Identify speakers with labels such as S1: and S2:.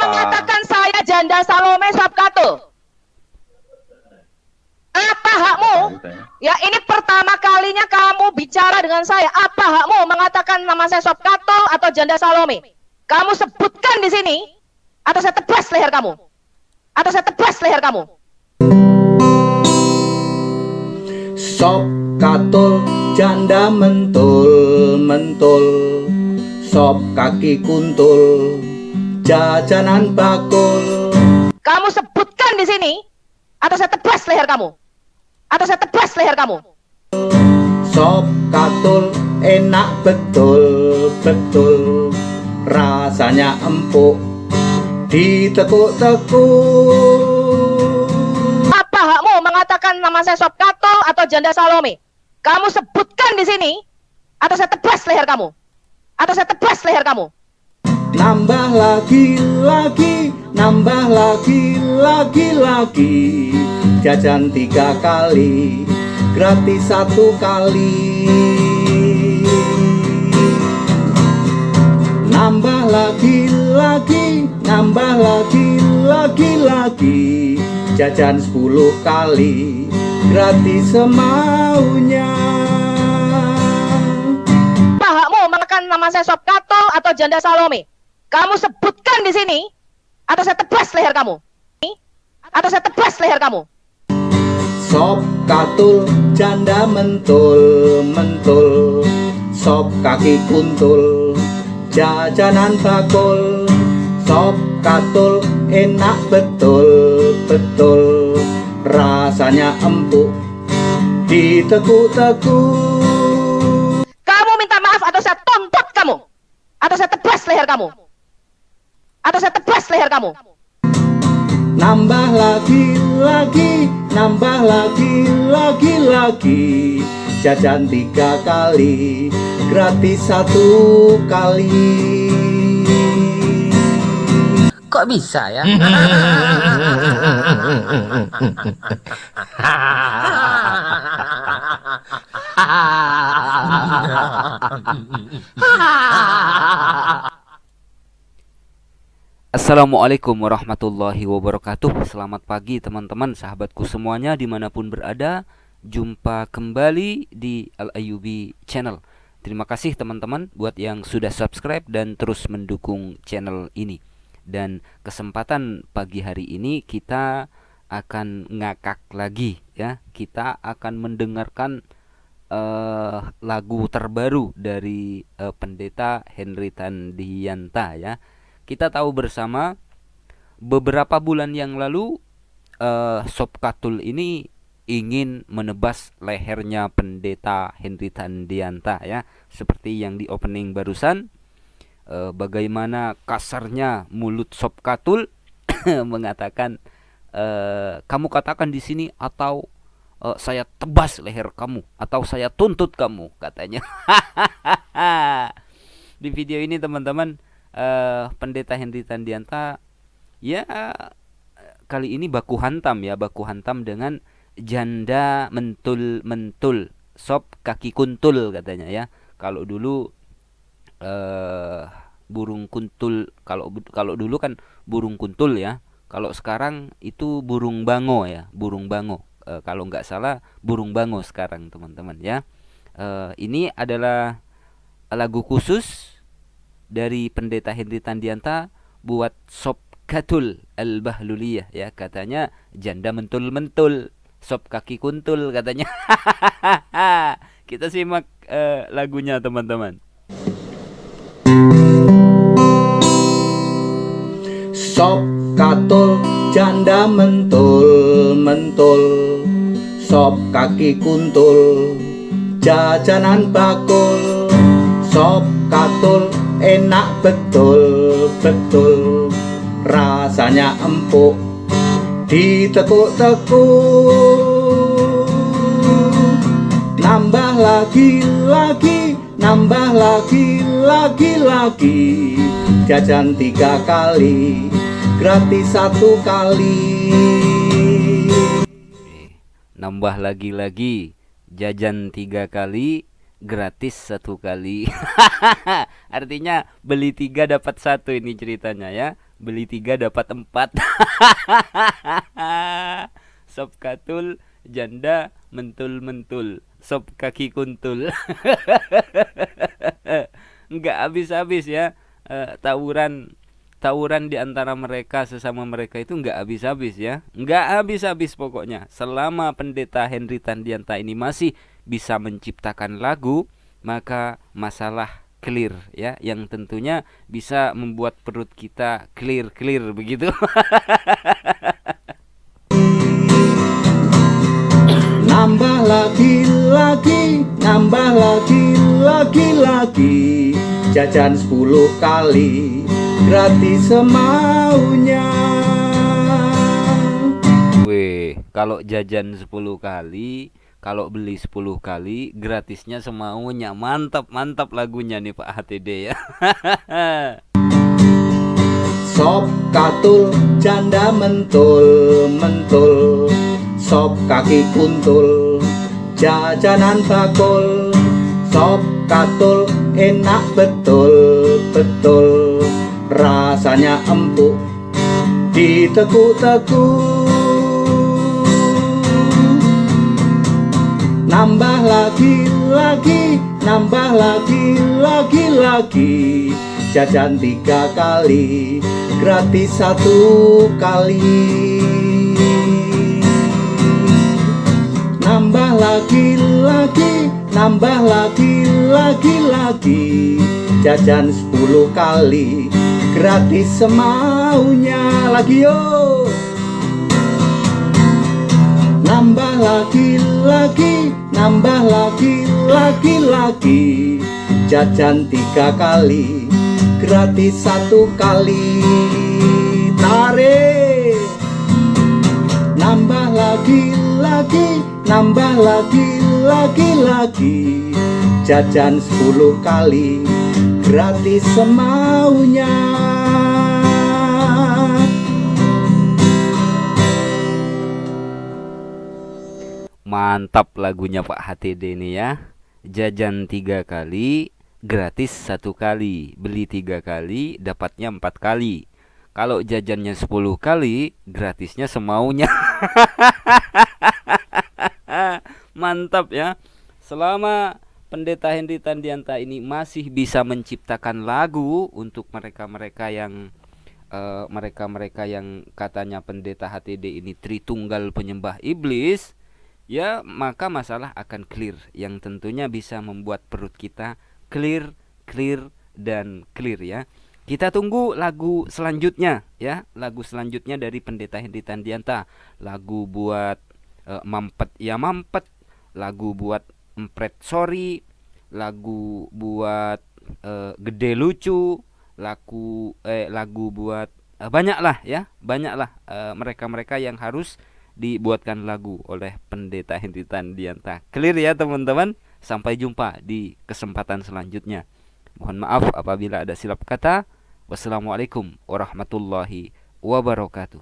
S1: mengatakan saya janda Salome Sabkatul? Apa hakmu? Ya, ini pertama kalinya kamu bicara dengan saya. Apa hakmu mengatakan nama saya Sabkatul atau janda Salome? Kamu sebutkan di sini, atau saya tebas leher kamu. Atau saya tebas leher kamu.
S2: Sabkatul janda mentul-mentul, sop kaki kuntul, jajanan bakul.
S1: Kamu sebutkan di sini, atau saya tebas leher kamu. Atau saya tebas leher kamu.
S2: Sabkatul enak betul-betul, rasanya empuk, ditekuk-tekuk.
S1: Apa hakmu mengatakan nama saya Sabkatul atau janda Salome? Kamu sebutkan di sini, atau saya tebas leher kamu. Atau saya tebas leher kamu.
S2: Nambah lagi, nambah lagi, jajan 3 kali, gratis 1 kali. Nambah lagi, nambah lagi, jajan 10 kali, gratis semaunya.
S1: Apa hakmu mengatakan nama saya Sabkatul atau janda Salome? Kamu sebutkan di sini, atau saya tebas leher kamu. Atau saya tebas leher kamu.
S2: Sabkatul janda mentul-mentul, sop kaki kuntul, jajanan bakul. Sabkatul enak betul-betul, rasanya empuk, ditekuk-tekuk.
S1: Kamu minta maaf atau saya tuntut kamu. Atau saya tebas leher kamu. Atau saya tebas leher kamu.
S2: Nambah lagi, nambah lagi, jajan 3 kali, gratis 1 kali.
S3: Kok bisa ya?
S4: Assalamualaikum warahmatullahi wabarakatuh. Selamat pagi teman-teman, sahabatku semuanya dimanapun berada. Jumpa kembali di Al-Ayyubi Channel. Terima kasih teman-teman buat yang sudah subscribe dan terus mendukung channel ini. Dan kesempatan pagi hari ini kita akan ngakak lagi ya. Kita akan mendengarkan lagu terbaru dari Pendeta Henry Tandianta ya. Kita tahu bersama beberapa bulan yang lalu Sabkatul ini ingin menebas lehernya Pendeta Henry Tandianta ya. Seperti yang di opening barusan, bagaimana kasarnya mulut Sabkatul mengatakan, kamu katakan di sini atau saya tebas leher kamu atau saya tuntut kamu, katanya. Di video ini teman-teman, Pendeta Henry Tandianta ya kali ini baku hantam dengan janda mentul-mentul, sop kaki kuntul katanya ya. Kalau dulu burung kuntul, kalau dulu kan burung kuntul ya. Kalau sekarang itu burung bango ya, burung bango. Kalau nggak salah burung bango sekarang teman-teman ya. Ini adalah lagu khusus dari Pendeta Henry Tandianta buat Sabkatul Al-Bahluliyah ya. Katanya janda mentul-mentul, sop kaki kuntul katanya. Kita simak lagunya teman-teman.
S2: Sabkatul janda mentul-mentul, sop kaki kuntul, jajanan bakul. Sabkatul enak betul-betul, rasanya empuk, ditekuk-tekuk. Nambah lagi, nambah lagi, jajan 3 kali, gratis 1 kali.
S4: Nambah lagi, jajan 3 kali, gratis 1 kali. Artinya beli 3 dapat 1 ini ceritanya ya. beli 3 dapat 4. Sop katul janda mentul-mentul, sop kaki kuntul. Nggak habis-habis ya, tawuran di antara mereka sesama mereka itu nggak habis-habis ya, nggak habis-habis pokoknya. Selama pendeta Henry Tandianta ini masih bisa menciptakan lagu, maka masalah clear ya, yang tentunya bisa membuat perut kita clear begitu.
S2: Nambah lagi, nambah lagi, jajan 10 kali, gratis semaunya.
S4: Weh, kalau jajan 10 kali, kalau beli 10 kali, gratisnya semaunya. Mantap lagunya nih Pak HTD ya.
S2: Sop katul janda mentul, sop kaki kuntul, jajanan bakul. Sop katul enak betul, rasanya empuk, ditekuk-tekuk. Nambah lagi, nambah lagi, jajan 3 kali, gratis 1 kali. Nambah lagi, jajan 10 kali, gratis semaunya. Lagi yo. Nambah lagi, jajan 3 kali, gratis 1 kali. Tarik. Nambah lagi, jajan 10 kali, gratis semaunya.
S4: Mantap lagunya Pak HTD ini ya. Jajan 3 kali, gratis 1 kali. Beli 3 kali, dapatnya 4 kali. Kalau jajannya 10 kali, gratisnya semaunya. Mantap ya. Selama pendeta Henry Tandianta ini masih bisa menciptakan lagu untuk mereka-mereka yang katanya pendeta HTD ini Tritunggal penyembah iblis, ya maka masalah akan clear, yang tentunya bisa membuat perut kita clear dan clear ya. Kita tunggu lagu selanjutnya ya, lagu selanjutnya dari pendeta Henry Tandianta. Lagu buat mampet ya mampet, lagu buat empret sorry, lagu buat gede lucu, lagu buat banyaklah mereka-mereka yang harus dibuatkan lagu oleh pendeta Henry Tandianta. Clear ya teman-teman. Sampai jumpa di kesempatan selanjutnya. Mohon maaf apabila ada silap kata. Wassalamualaikum warahmatullahi wabarakatuh.